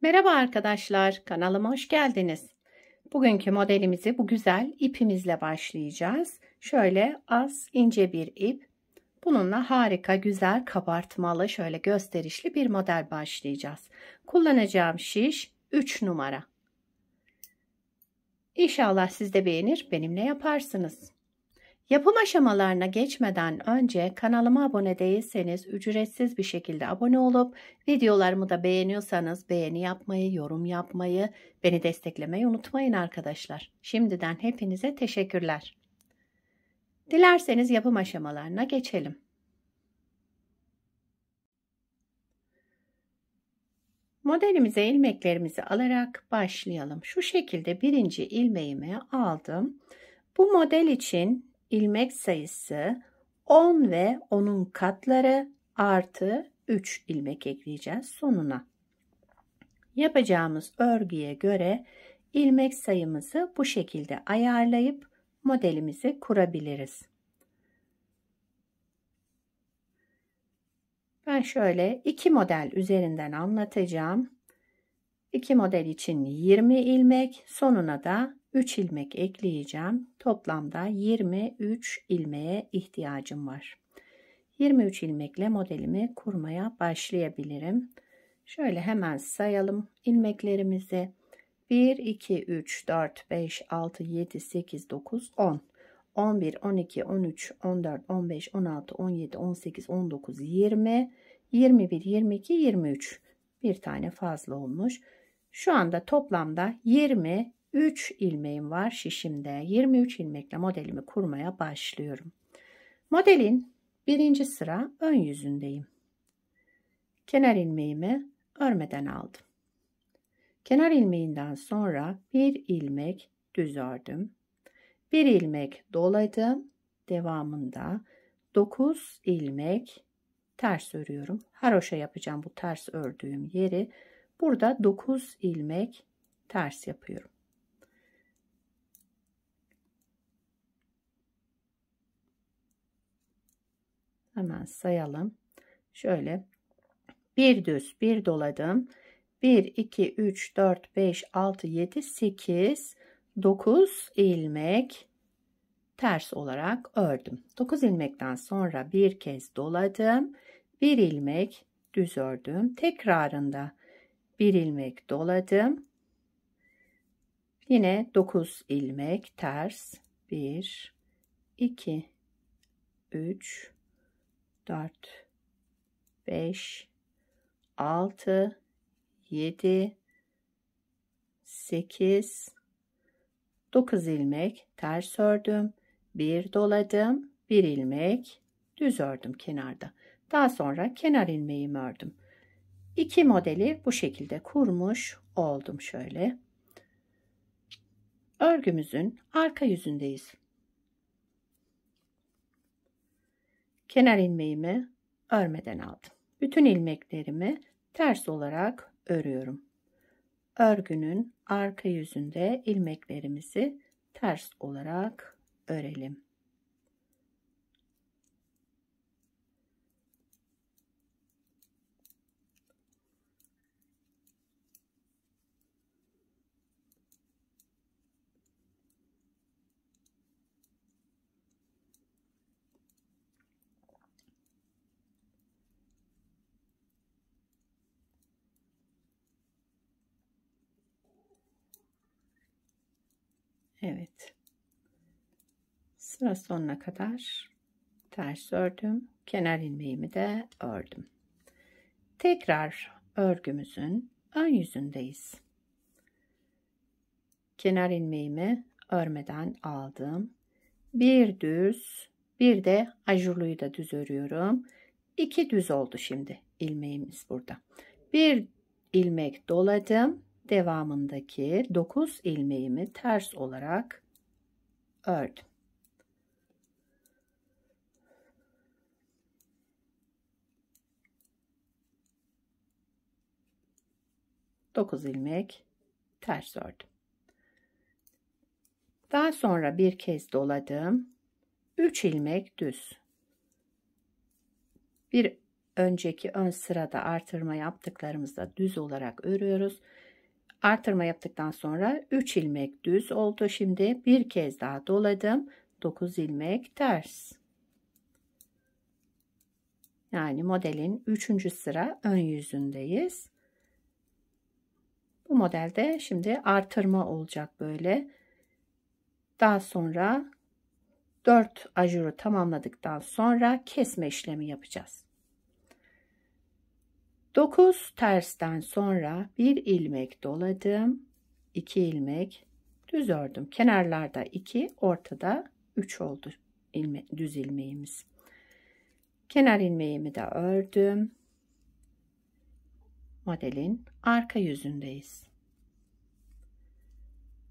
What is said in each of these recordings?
Merhaba arkadaşlar, kanalıma hoş geldiniz. Bugünkü modelimizi bu güzel ipimizle başlayacağız. Şöyle az ince bir ip. Bununla harika, güzel, kabartmalı, şöyle gösterişli bir model başlayacağız. Kullanacağım şiş 3 numara. İnşallah siz de beğenir, benimle yaparsınız. Yapım aşamalarına geçmeden önce kanalıma abone değilseniz ücretsiz bir şekilde abone olup videolarımı da beğeniyorsanız beğeni yapmayı, yorum yapmayı, beni desteklemeyi unutmayın arkadaşlar. Şimdiden hepinize teşekkürler. Dilerseniz yapım aşamalarına geçelim. Modelimize ilmeklerimizi alarak başlayalım. Şu şekilde birinci ilmeğimi aldım. Bu model için ilmek sayısı 10 ve onun katları artı 3 ilmek ekleyeceğiz sonuna. Yapacağımız örgüye göre ilmek sayımızı bu şekilde ayarlayıp modelimizi kurabiliriz. Ben şöyle 2 model üzerinden anlatacağım. 2 model için 20 ilmek, sonuna da 3 ilmek ekleyeceğim. Toplamda 23 ilmeğe ihtiyacım var. 23 ilmekle modelimi kurmaya başlayabilirim. Şöyle hemen sayalım ilmeklerimizi. 1, 2, 3, 4, 5, 6, 7, 8, 9, 10. 11, 12, 13, 14, 15, 16, 17, 18, 19, 20, 21, 22, 23. Bir tane fazla olmuş. Şu anda toplamda 23 ilmeğim var şişimde. 23 ilmekle modelimi kurmaya başlıyorum. Modelin birinci sıra ön yüzündeyim. Kenar ilmeğimi örmeden aldım. Kenar ilmeğinden sonra bir ilmek düz ördüm. Bir ilmek doladım. Devamında 9 ilmek ters örüyorum. Haroşa yapacağım bu ters ördüğüm yeri. Burada 9 ilmek ters yapıyorum. Hemen sayalım. Şöyle bir düz bir doladım. 1, 2, 3, 4, 5, 6, 7, 8, 9 ilmek ters olarak ördüm. 9 ilmekten sonra bir kez doladım. Bir ilmek düz ördüm. Tekrarında bir ilmek doladım. Yine 9 ilmek ters. 1, 2, 3, 4, 5, 6, 7, 8, 9 ilmek ters ördüm. Bir doladım. Bir ilmek düz ördüm kenarda. Daha sonra kenar ilmeğimi ördüm. İki modeli bu şekilde kurmuş oldum şöyle. Örgümüzün arka yüzündeyiz. Kenar ilmeğimi örmeden aldım. Bütün ilmeklerimi ters olarak örüyorum. Örgünün arka yüzünde ilmeklerimizi ters olarak örelim. Evet. Sıra sonuna kadar ters ördüm. Kenar ilmeğimi de ördüm. Tekrar örgümüzün ön yüzündeyiz. Kenar ilmeğimi örmeden aldım. Bir düz, bir de ajurluyu da düz örüyorum. 2 düz oldu şimdi ilmeğimiz burada. Bir ilmek doladım. Devamındaki 9 ilmeğimi ters olarak ördüm. Dokuz ilmek ters ördüm. Daha sonra bir kez doladım. 3 ilmek düz. Bir önceki ön sırada artırma yaptıklarımızda düz olarak örüyoruz. Artırma yaptıktan sonra 3 ilmek düz oldu. Şimdi bir kez daha doladım. 9 ilmek ters. Yani modelin 3. sıra ön yüzündeyiz. Bu modelde şimdi artırma olacak böyle. Daha sonra 4 ajuru tamamladıktan sonra kesme işlemi yapacağız. 9 tersten sonra 1 ilmek doladım. 2 ilmek düz ördüm. Kenarlarda 2, ortada 3 oldu düz ilmeğimiz. Kenar ilmeğimi de ördüm. Modelin arka yüzündeyiz.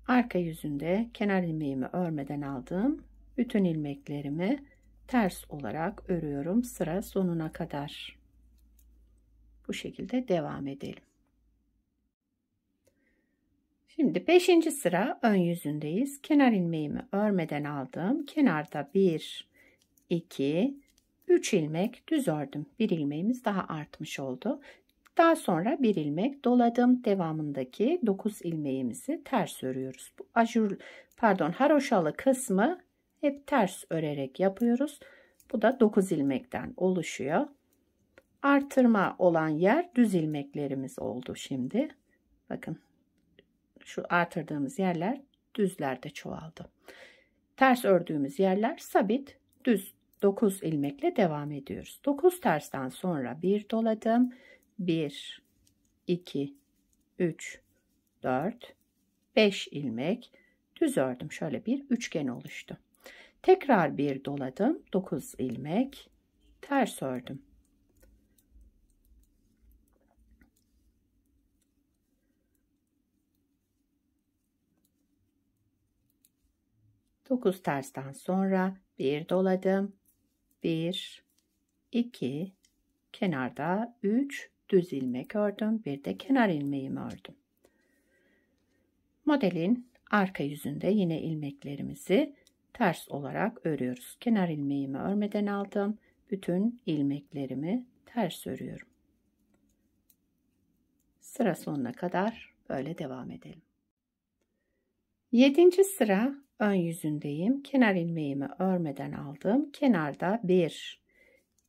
Arka yüzünde kenar ilmeğimi örmeden aldım. Bütün ilmeklerimi ters olarak örüyorum sıra sonuna kadar. Bu şekilde devam edelim. Şimdi 5. sıra ön yüzündeyiz. Kenar ilmeğimi örmeden aldım. Kenarda 1, 2, 3 ilmek düz ördüm. Bir ilmeğimiz daha artmış oldu. Daha sonra bir ilmek doladım. Devamındaki 9 ilmeğimizi ters örüyoruz. Bu haroşalı kısmı hep ters örerek yapıyoruz. Bu da 9 ilmekten oluşuyor. Artırma olan yer düz ilmeklerimiz oldu şimdi. Bakın şu artırdığımız yerler düzlerde çoğaldı. Ters ördüğümüz yerler sabit düz 9 ilmekle devam ediyoruz. 9 tersten sonra bir doladım. 1, 2, 3, 4, 5 ilmek düz ördüm. Şöyle bir üçgen oluştu. Tekrar bir doladım. 9 ilmek ters ördüm. Dokuz tersten sonra bir doladım. 1, 2, kenarda 3 düz ilmek ördüm. Bir de kenar ilmeğimi ördüm. Modelin arka yüzünde yine ilmeklerimizi ters olarak örüyoruz. Kenar ilmeğimi örmeden aldım. Bütün ilmeklerimi ters örüyorum. Sıra sonuna kadar böyle devam edelim. 7. sıra ön yüzündeyim. Kenar ilmeğimi örmeden aldım. Kenarda 1,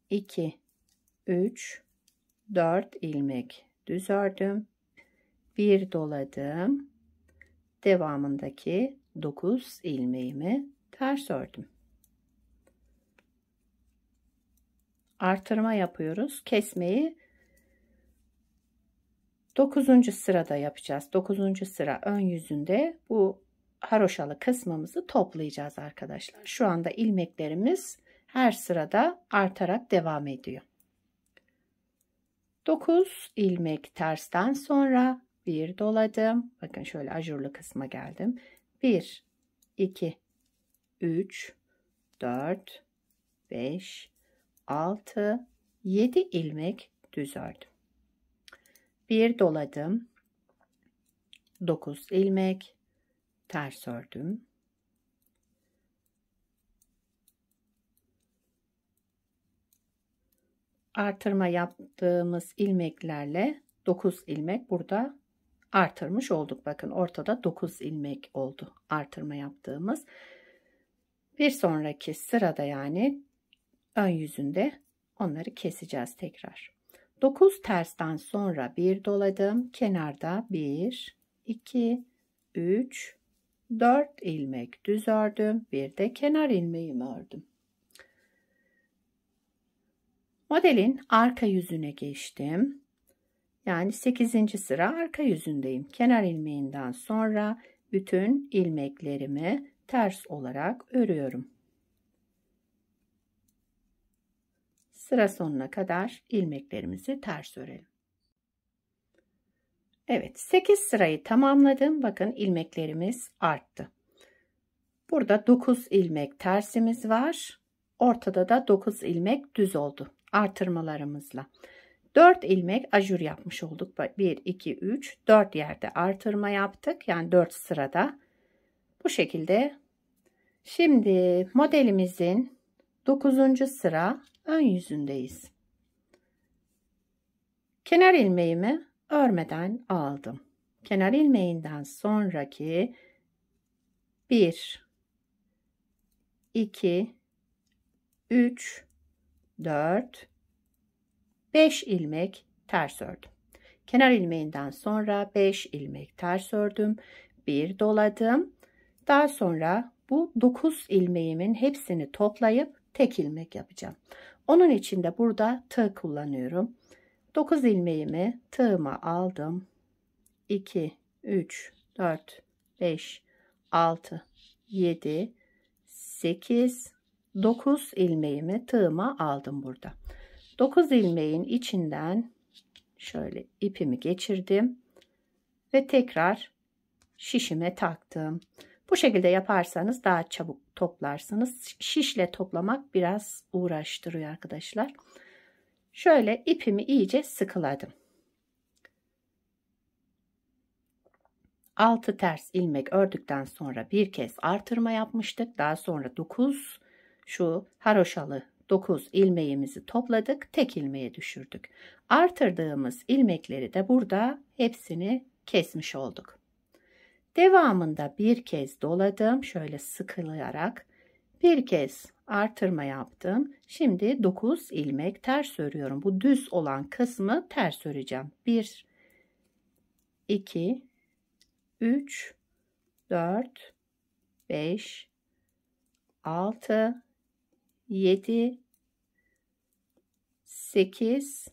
2, 3, 4 ilmek düz ördüm. Bir doladım. Devamındaki 9 ilmeğimi ters ördüm. Artırma yapıyoruz. Kesmeyi 9. sırada yapacağız. 9. sıra ön yüzünde bu haroşalı kısmımızı toplayacağız arkadaşlar. Şu anda ilmeklerimiz her sırada artarak devam ediyor. 9 ilmek tersten sonra bir doladım. Bakın şöyle ajurlu kısma geldim. 1, 2, 3, 4, 5, 6, 7 ilmek düz ördüm. Bir doladım. 9 ilmek ters ördüm. Artırma yaptığımız ilmeklerle 9 ilmek burada artırmış olduk. Bakın ortada 9 ilmek oldu artırma yaptığımız. Bir sonraki sırada yani ön yüzünde onları keseceğiz tekrar. 9 tersten sonra bir doladım. Kenarda 1, 2, 3, 4 ilmek düz ördüm. Bir de kenar ilmeğimi ördüm. Modelin arka yüzüne geçtim. Yani 8. sıra arka yüzündeyim. Kenar ilmeğinden sonra bütün ilmeklerimi ters olarak örüyorum. Sıra sonuna kadar ilmeklerimizi ters örelim. Evet, 8 sırayı tamamladım. Bakın ilmeklerimiz arttı. Burada 9 ilmek tersimiz var. Ortada da 9 ilmek düz oldu artırmalarımızla. 4 ilmek ajur yapmış olduk. 1, 2, 3, 4 yerde artırma yaptık. Yani 4 sırada. Bu şekilde. Şimdi modelimizin 9. sıra ön yüzündeyiz. Kenar ilmeğimi örmeden aldım. kenar ilmeğinden sonraki 1, 2, 3, 4, 5 ilmek ters ördüm. Kenar ilmeğinden sonra 5 ilmek ters ördüm. 1 doladım. Daha sonra bu 9 ilmeğimin hepsini toplayıp tek ilmek yapacağım. Onun için de burada tığ kullanıyorum. 9 ilmeğimi tığıma aldım. 2, 3, 4, 5, 6, 7, 8, 9 ilmeğimi tığıma aldım burada. 9 ilmeğin içinden şöyle ipimi geçirdim ve tekrar şişime taktım. Bu şekilde yaparsanız daha çabuk toplarsınız. Şişle toplamak biraz uğraştırıyor arkadaşlar. Şöyle ipimi iyice sıkıladım. 6 ters ilmek ördükten sonra bir kez artırma yapmıştık. Daha sonra 9 şu haroşalı 9 ilmeğimizi topladık. Tek ilmeğe düşürdük. Artırdığımız ilmekleri de burada hepsini kesmiş olduk. Devamında bir kez doladım. Şöyle sıkılayarak bir kez artırma yaptım. Şimdi 9 ilmek ters örüyorum. Bu düz olan kısmı ters öreceğim. 1, 2, 3, 4, 5, 6, 7, 8,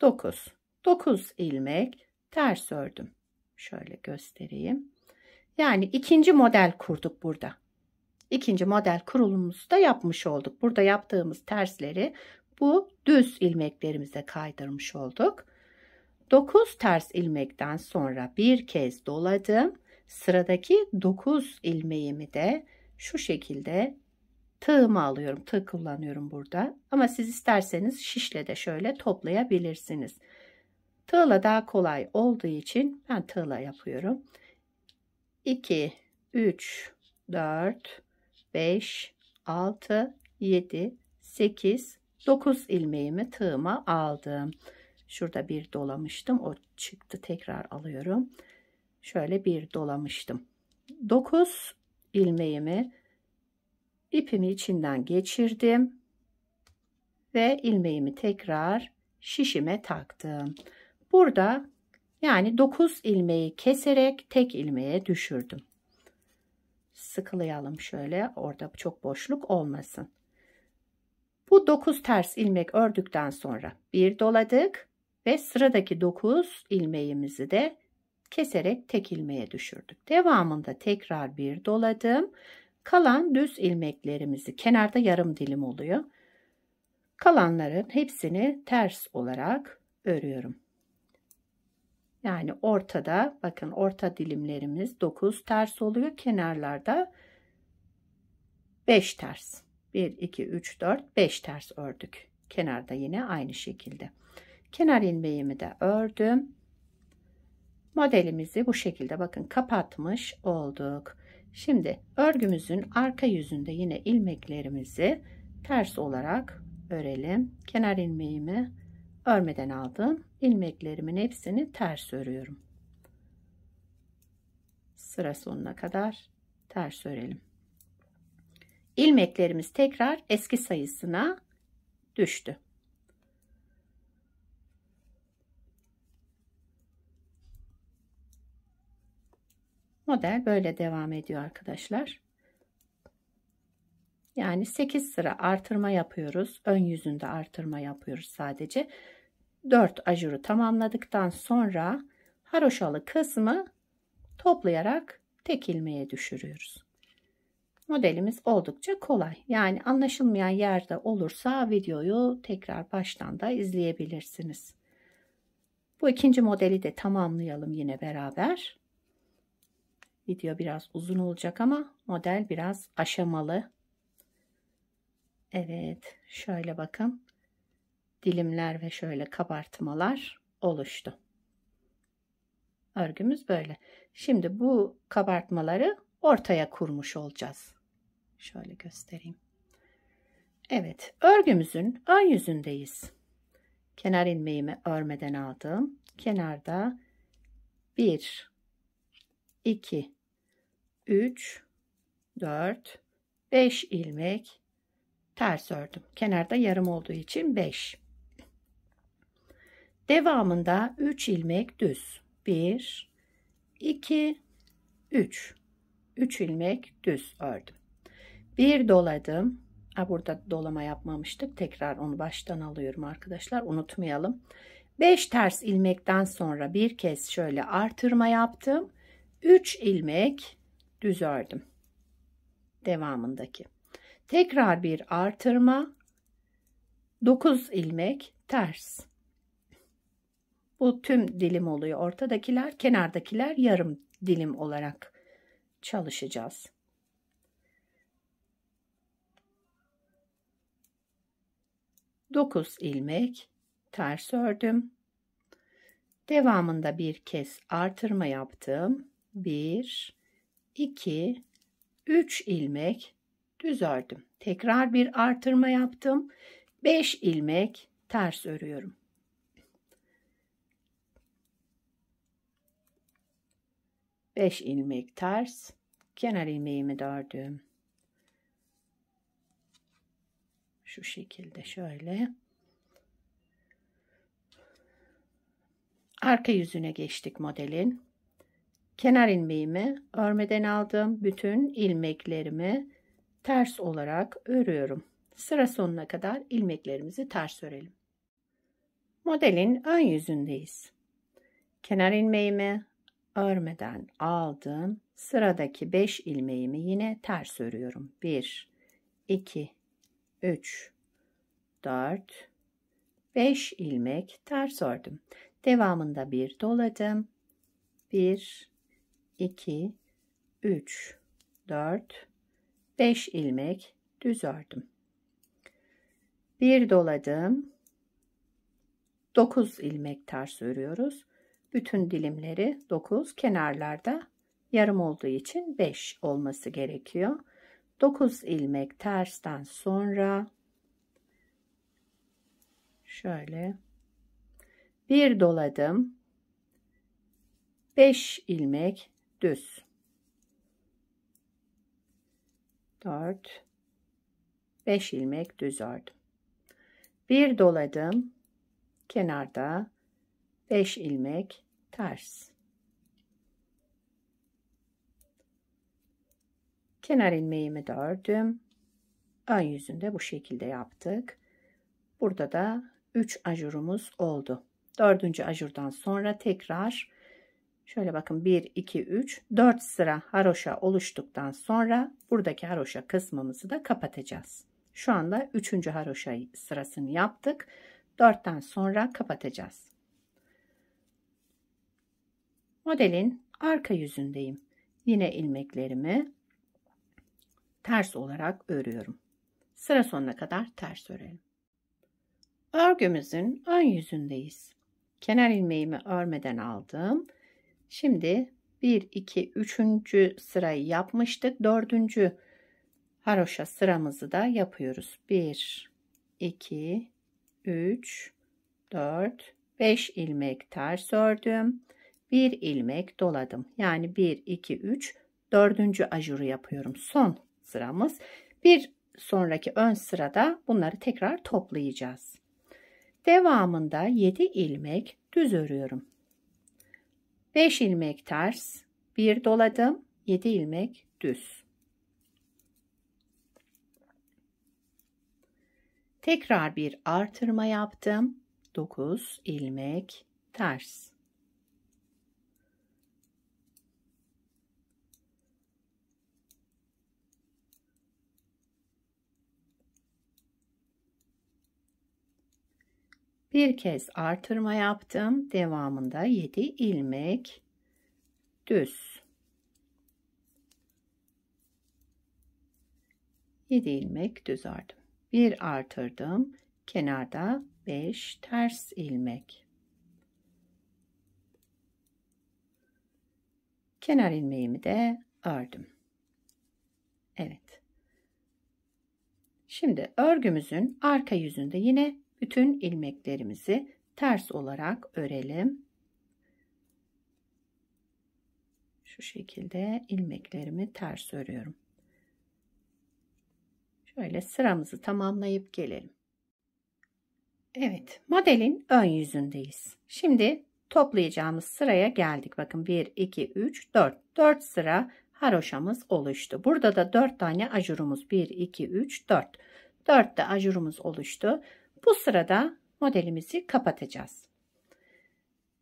9. 9 ilmek ters ördüm. Şöyle göstereyim. Yani ikinci model kurduk burada. İkinci model kurulumumuzu da yapmış olduk. Burada yaptığımız tersleri bu düz ilmeklerimize kaydırmış olduk. 9 ters ilmekten sonra bir kez doladım. Sıradaki 9 ilmeğimi de şu şekilde tığıma alıyorum. Tığ kullanıyorum burada. Ama siz isterseniz şişle de şöyle toplayabilirsiniz. Tığla daha kolay olduğu için ben tığla yapıyorum. 2, 3, 4, 5, 6, 7, 8, 9 ilmeğimi tığıma aldım. Şurada bir dolamıştım. O çıktı. Tekrar alıyorum. Şöyle bir dolamıştım. 9 ilmeğimi ipimi içinden geçirdim. Ve ilmeğimi tekrar şişime taktım. Burada yani 9 ilmeği keserek tek ilmeğe düşürdüm. Sıkılayalım şöyle. Orada çok boşluk olmasın. Bu 9 ters ilmek ördükten sonra bir doladık ve sıradaki 9 ilmeğimizi de keserek tek ilmeğe düşürdük. Devamında tekrar bir doladım. Kalan düz ilmeklerimizi kenarda yarım dilim oluyor. Kalanların hepsini ters olarak örüyorum. Yani ortada bakın orta dilimlerimiz 9 ters oluyor. Kenarlarda 5 ters. 1, 2, 3, 4, 5 ters ördük. Kenarda yine aynı şekilde. Kenar ilmeğimi de ördüm. Modelimizi bu şekilde bakın kapatmış olduk. Şimdi örgümüzün arka yüzünde yine ilmeklerimizi ters olarak örelim. Kenar ilmeğimi örmeden aldım. İlmeklerimin hepsini ters örüyorum. Sıra sonuna kadar ters örelim. İlmeklerimiz tekrar eski sayısına düştü. Model böyle devam ediyor arkadaşlar. Yani 8 sıra artırma yapıyoruz. Ön yüzünde artırma yapıyoruz sadece. 4 ajuru tamamladıktan sonra haroşalı kısmı toplayarak tek ilmeğe düşürüyoruz. Modelimiz oldukça kolay. Yani anlaşılmayan yerde olursa videoyu tekrar baştan da izleyebilirsiniz. Bu ikinci modeli de tamamlayalım yine beraber. Video biraz uzun olacak ama model biraz aşamalı. Evet, şöyle bakın. Dilimler ve şöyle kabartmalar oluştu. Örgümüz böyle. Şimdi bu kabartmaları ortaya kurmuş olacağız. Şöyle göstereyim. Evet, örgümüzün ön yüzündeyiz. Kenar ilmeğimi örmeden aldım. Kenarda 1, 2, 3, 4, 5 ilmek ters ördüm. Kenarda yarım olduğu için 5. Devamında 3 ilmek düz. 1, 2, 3. 3 ilmek düz ördüm. Bir doladım. Burada dolama yapmamıştık. Tekrar onu baştan alıyorum arkadaşlar. Unutmayalım. 5 ters ilmekten sonra bir kez şöyle artırma yaptım. 3 ilmek düz ördüm. Devamındaki. Tekrar bir artırma. 9 ilmek ters. Bu tüm dilim oluyor. Ortadakiler, kenardakiler yarım dilim olarak çalışacağız. Dokuz ilmek ters ördüm. Devamında bir kez artırma yaptım. 1, 2, 3 ilmek düz ördüm. Tekrar bir artırma yaptım. 5 ilmek ters örüyorum. Beş ilmek ters, kenar ilmeğimi de ördüm. Şu şekilde şöyle. Arka yüzüne geçtik modelin. Kenar ilmeğimi örmeden aldım. Bütün ilmeklerimi ters olarak örüyorum. Sıra sonuna kadar ilmeklerimizi ters örelim. Modelin ön yüzündeyiz. Kenar ilmeğimi örmeden aldım. Sıradaki 5 ilmeğimi yine ters örüyorum. 1, 2, 3, 4, 5 ilmek ters ördüm. Devamında bir doladım. 1, 2, 3, 4, 5 ilmek düz ördüm. Bir doladım. 9 ilmek ters örüyoruz. Bütün dilimleri 9, kenarlarda yarım olduğu için 5 olması gerekiyor. 9 ilmek tersten sonra şöyle bir doladım. 5 ilmek düz. 4, 5 ilmek düz ördüm. Bir doladım. Kenarda 5 ilmek ters. Kenar ilmeğimi de ördüm. Ön yüzünde bu şekilde yaptık. Burada da 3 ajurumuz oldu. 4. ajurdan sonra tekrar şöyle bakın 1, 2, 3, 4 sıra haroşa oluştuktan sonra buradaki haroşa kısmımızı da kapatacağız. Şu anda 3. haroşa sırasını yaptık. 4'ten sonra kapatacağız. Modelin arka yüzündeyim. Yine ilmeklerimi ters olarak örüyorum. Sıra sonuna kadar ters örelim. Örgümüzün ön yüzündeyiz. Kenar ilmeğimi örmeden aldım. Şimdi 1, 2, 3. sırayı yapmıştık. 4. haroşa sıramızı da yapıyoruz. 1, 2, 3, 4, 5 ilmek ters ördüm. 1 ilmek doladım. Yani 1, 2, 3, 4. ajuru yapıyorum. Son sıramız. Bir sonraki ön sırada bunları tekrar toplayacağız. Devamında 7 ilmek düz örüyorum. 5 ilmek ters, 1 doladım, 7 ilmek düz. Tekrar bir artırma yaptım. 9 ilmek ters. Bir kez artırma yaptım. Devamında 7 ilmek düz. 7 ilmek düz ördüm. Bir artırdım. Kenarda 5 ters ilmek. Kenar ilmeğimi de ördüm. Evet. Şimdi örgümüzün arka yüzünde yine bütün ilmeklerimizi ters olarak örelim. Şu şekilde ilmeklerimi ters örüyorum. Şöyle sıramızı tamamlayıp gelelim. Evet, modelin ön yüzündeyiz. Şimdi toplayacağımız sıraya geldik. Bakın 1, 2, 3, 4. 4 sıra haroşamız oluştu. Burada da 4 tane ajurumuz. 1, 2, 3, 4. 4 de ajurumuz oluştu. Bu sırada modelimizi kapatacağız.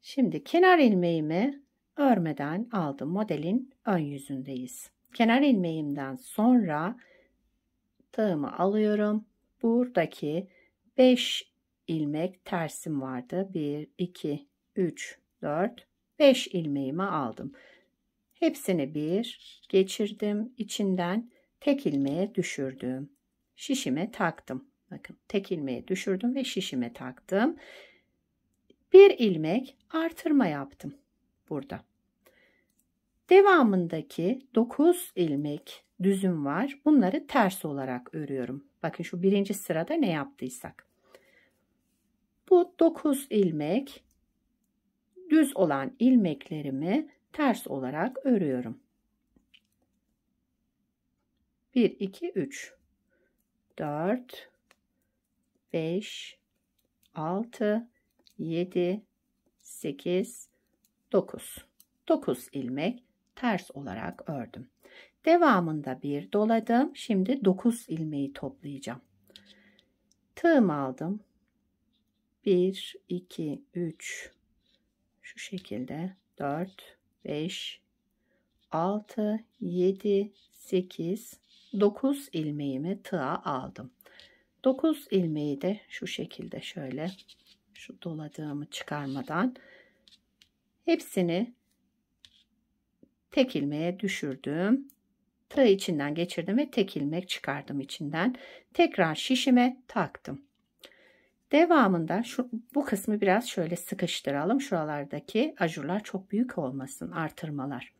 Şimdi kenar ilmeğimi örmeden aldım. Modelin ön yüzündeyiz. Kenar ilmeğimden sonra tığımı alıyorum. Buradaki 5 ilmek tersim vardı. 1, 2, 3, 4, 5 ilmeğimi aldım. Hepsini bir geçirdim. İçinden tek ilmeğe düşürdüm. Şişime taktım. Bakın tek ilmeğe düşürdüm ve şişime taktım. Bir ilmek artırma yaptım burada. Devamındaki 9 ilmek düzüm var. Bunları ters olarak örüyorum. Bakın şu birinci sırada ne yaptıysak. Bu 9 ilmek düz olan ilmeklerimi ters olarak örüyorum. 1, 2, 3, 4, 5, 6, 7, 8, 9. 9 ilmek ters olarak ördüm. Devamında bir doladım. Şimdi 9 ilmeği toplayacağım. Tığımı aldım. 1, 2, 3, şu şekilde 4, 5, 6, 7, 8, 9 ilmeğimi tığa aldım. 9 ilmeği de şu şekilde şöyle şu doladığımı çıkarmadan hepsini tek ilmeğe düşürdüm. Tığ içinden geçirdim ve tek ilmek çıkardım içinden. Tekrar şişime taktım. Devamında bu kısmı biraz şöyle sıkıştıralım. Şuralardaki ajurlar çok büyük olmasın, artırmalar.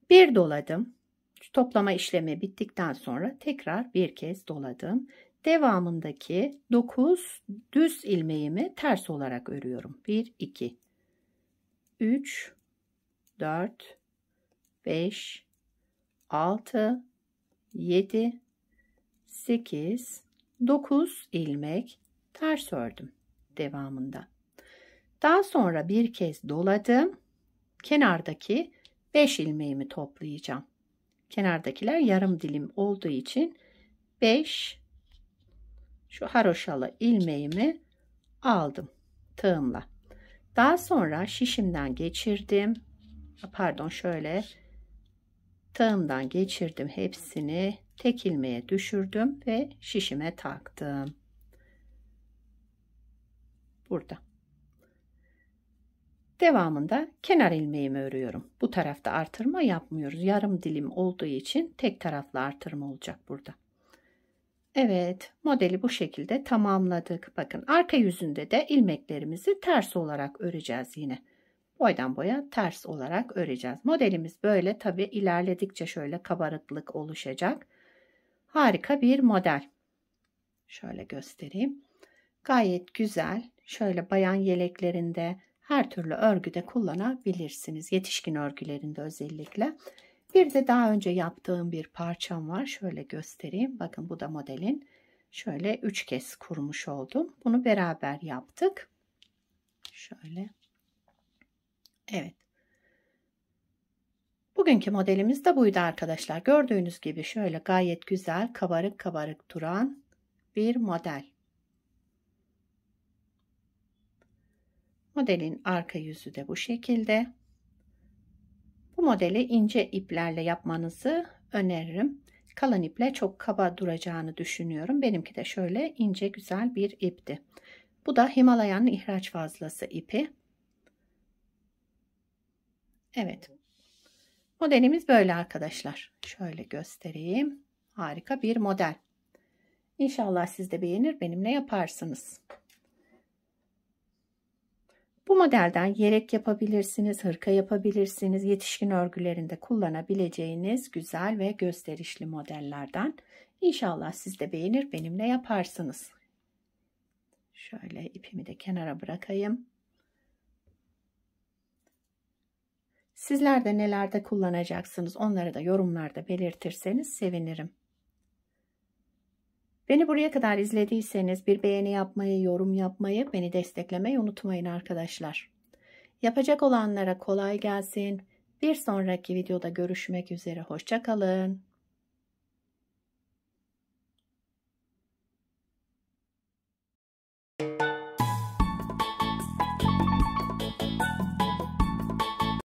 Bir doladım. Toplama işlemi bittikten sonra tekrar bir kez doladım. Devamındaki 9 düz ilmeğimi ters olarak örüyorum. 1, 2, 3, 4, 5, 6, 7, 8, 9 ilmek ters ördüm devamında. Daha sonra bir kez doladım. Kenardaki 5 ilmeğimi toplayacağım. Kenardakiler yarım dilim olduğu için 5 şu haroşalı ilmeğimi aldım tığımla. Daha sonra şişimden geçirdim. Pardon, şöyle tığımdan geçirdim hepsini. Tek ilmeğe düşürdüm ve şişime taktım. Burada. Devamında kenar ilmeğimi örüyorum. Bu tarafta artırma yapmıyoruz. Yarım dilim olduğu için tek taraflı artırma olacak burada. Evet, modeli bu şekilde tamamladık. Bakın arka yüzünde de ilmeklerimizi ters olarak öreceğiz yine. Boydan boya ters olarak öreceğiz. Modelimiz böyle, tabi ilerledikçe şöyle kabarıklık oluşacak. Harika bir model. Şöyle göstereyim. Gayet güzel. Şöyle bayan yeleklerinde, her türlü örgüde kullanabilirsiniz. Yetişkin örgülerinde özellikle. Bir de daha önce yaptığım bir parçam var. Şöyle göstereyim. Bakın bu da modelin. Şöyle 3 kez kurmuş oldum. Bunu beraber yaptık. Şöyle. Evet. Bugünkü modelimiz de buydu arkadaşlar. Gördüğünüz gibi şöyle gayet güzel, kabarık kabarık duran bir model. Modelin arka yüzü de bu şekilde. Bu modeli ince iplerle yapmanızı öneririm. Kalın iple çok kaba duracağını düşünüyorum. Benimki de şöyle ince güzel bir ipti. Bu da Himalaya'nın ihraç fazlası ipi. Evet. Modelimiz böyle arkadaşlar. Şöyle göstereyim. Harika bir model. İnşallah siz de beğenir, benimle yaparsınız. Bu modelden yelek yapabilirsiniz, hırka yapabilirsiniz. Yetişkin örgülerinde kullanabileceğiniz güzel ve gösterişli modellerden. İnşallah siz de beğenir, benimle yaparsınız. Şöyle ipimi de kenara bırakayım. Sizler de nelerde kullanacaksınız onları da yorumlarda belirtirseniz sevinirim. Beni buraya kadar izlediyseniz bir beğeni yapmayı, yorum yapmayı, beni desteklemeyi unutmayın arkadaşlar. Yapacak olanlara kolay gelsin. Bir sonraki videoda görüşmek üzere. Hoşça kalın.